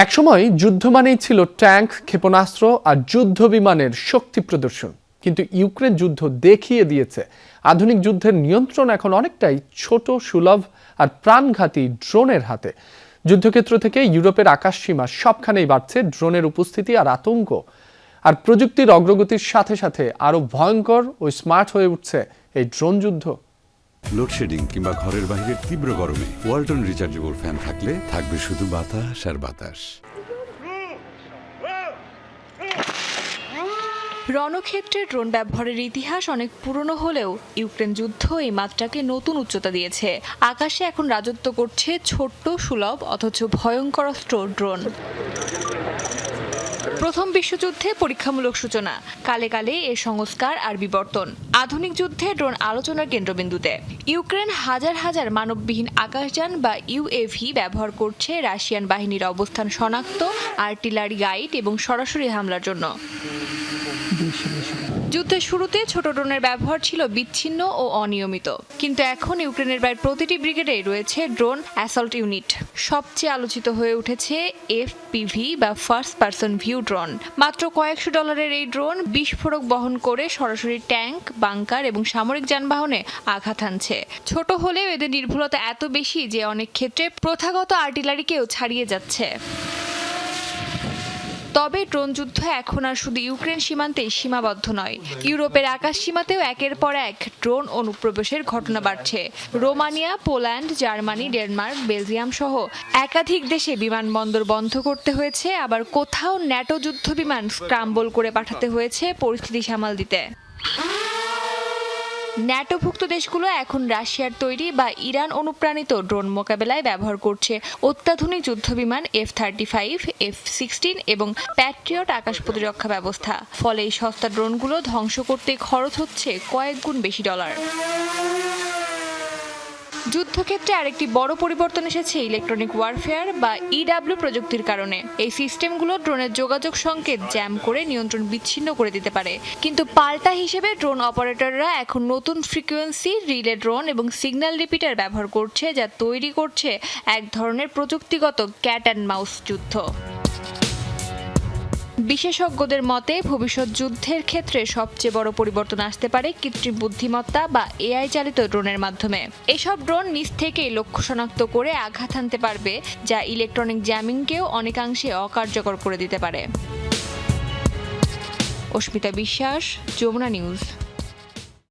একসময় যুদ্ধ মানেই ছিল ট্যাঙ্ক, ক্ষেপণাস্ত্র আর যুদ্ধ বিমানের শক্তি প্রদর্শন। কিন্তু ইউক্রেন যুদ্ধ দেখিয়ে দিয়েছে আধুনিক যুদ্ধের নিয়ন্ত্রণ এখন অনেকটাই ছোট, সুলভ আর প্রাণঘাতী ড্রোনের হাতে। যুদ্ধক্ষেত্র থেকে ইউরোপের আকাশসীমা সবখানেই বাড়ছে ড্রোনের উপস্থিতি আর আতঙ্ক। আর প্রযুক্তির অগ্রগতির সাথে সাথে আরো ভয়ঙ্কর ও স্মার্ট হয়ে উঠছে এই ড্রোন যুদ্ধ। লোডশেডিং কিংবা ঘরের বাইরের তীব্র গরমে ওয়ালটন রিচার্জেবল ফ্যান থাকলে থাকবে শুধু বাতাস আর বাতাস। রণক্ষেত্রে ড্রোন ব্যবহারের ইতিহাস অনেক পুরনো হলেও ইউক্রেন যুদ্ধ এই মাত্রাকে নতুন উচ্চতা দিয়েছে। আকাশে এখন রাজত্ব করছে ছোট্ট, সুলভ অথচ ভয়ঙ্কর অস্ত্র ড্রোন। প্রথম বিশ্বযুদ্ধে পরীক্ষামূলক সূচনা, কালে কালে এর সংস্কার আর বিবর্তন। আধুনিক যুদ্ধে ড্রোন আলোচনার কেন্দ্রবিন্দুতে। ইউক্রেন হাজার হাজার মানববিহীন আকাশযান বা ইউএভি ব্যবহার করছে রাশিয়ান বাহিনীর অবস্থান শনাক্ত, আর্টিলারি গাইড এবং সরাসরি হামলার জন্য। যুদ্ধের শুরুতে ছোট ড্রোনের ব্যবহার ছিল বিচ্ছিন্ন ও অনিয়মিত, কিন্তু এখন ইউক্রেনের প্রায় প্রতিটি ব্রিগেডে রয়েছে ড্রোন অ্যাসল্ট ইউনিট। সবচেয়ে আলোচিত হয়ে উঠেছে এফপিভি বা ফার্স্ট পারসন ভিউ ড্রোন। মাত্র কয়েকশো ডলারের এই ড্রোন বিস্ফোরক বহন করে সরাসরি ট্যাঙ্ক, বাংকার এবং সামরিক যানবাহনে আঘাত হানছে। ছোট হলেও এদের নির্ভুলতা এত বেশি যে অনেক ক্ষেত্রে প্রথাগত আর্টিলারিকেও ছাড়িয়ে যাচ্ছে। তবে ড্রোন যুদ্ধ এখন আর শুধু ইউক্রেন সীমান্তেই সীমাবদ্ধ নয়। ইউরোপের আকাশ সীমাতেও একের পর এক ড্রোন অনুপ্রবেশের ঘটনা বাড়ছে। Romania, Poland, Germany, Denmark, Belgium সহ একাধিক দেশে বিমানবন্দর বন্ধ করতে হয়েছে, আবার কোথাও ন্যাটো যুদ্ধ বিমান স্ক্রাম্বল করে পাঠাতে হয়েছে পরিস্থিতি সামাল দিতে। ন্যাটোভুক্ত দেশগুলো এখন রাশিয়ার তৈরি বা ইরান অনুপ্রাণিত ড্রোন মোকাবেলায় ব্যবহার করছে অত্যাধুনিক যুদ্ধবিমান F-35, F-16 এবং প্যাট্রিয়ট আকাশ প্রতিরক্ষা ব্যবস্থা। ফলে এই সস্তা ড্রোনগুলো ধ্বংস করতে খরচ হচ্ছে কয়েক গুণ বেশি ডলার। যুদ্ধক্ষেত্রে আরেকটি বড় পরিবর্তন এসেছে ইলেকট্রনিক ওয়ারফেয়ার বা ইডব্লিউ প্রযুক্তির কারণে। এই সিস্টেমগুলো ড্রোনের যোগাযোগ সংকেত জ্যাম করে নিয়ন্ত্রণ বিচ্ছিন্ন করে দিতে পারে। কিন্তু পাল্টা হিসেবে ড্রোন অপারেটররা এখন নতুন ফ্রিকোয়েন্সি রিলে ড্রোন এবং সিগন্যাল রিপিটার ব্যবহার করছে, যা তৈরি করছে এক ধরনের প্রযুক্তিগত ক্যাট অ্যান্ড মাউস যুদ্ধ। বিশেষজ্ঞদের মতে ভবিষ্যৎ যুদ্ধের ক্ষেত্রে সবচেয়ে বড় পরিবর্তন আসতে পারে কৃত্রিম বুদ্ধিমত্তা বা এআই চালিত ড্রোনের মাধ্যমে। এসব ড্রোন নিজ থেকেই লক্ষ্য শনাক্ত করে আঘাত হানতে পারবে, যা ইলেকট্রনিক জ্যামিংকেও অনেকাংশে অকার্যকর করে দিতে পারে। অস্মিতা বিশ্বাস, যমুনা নিউজ।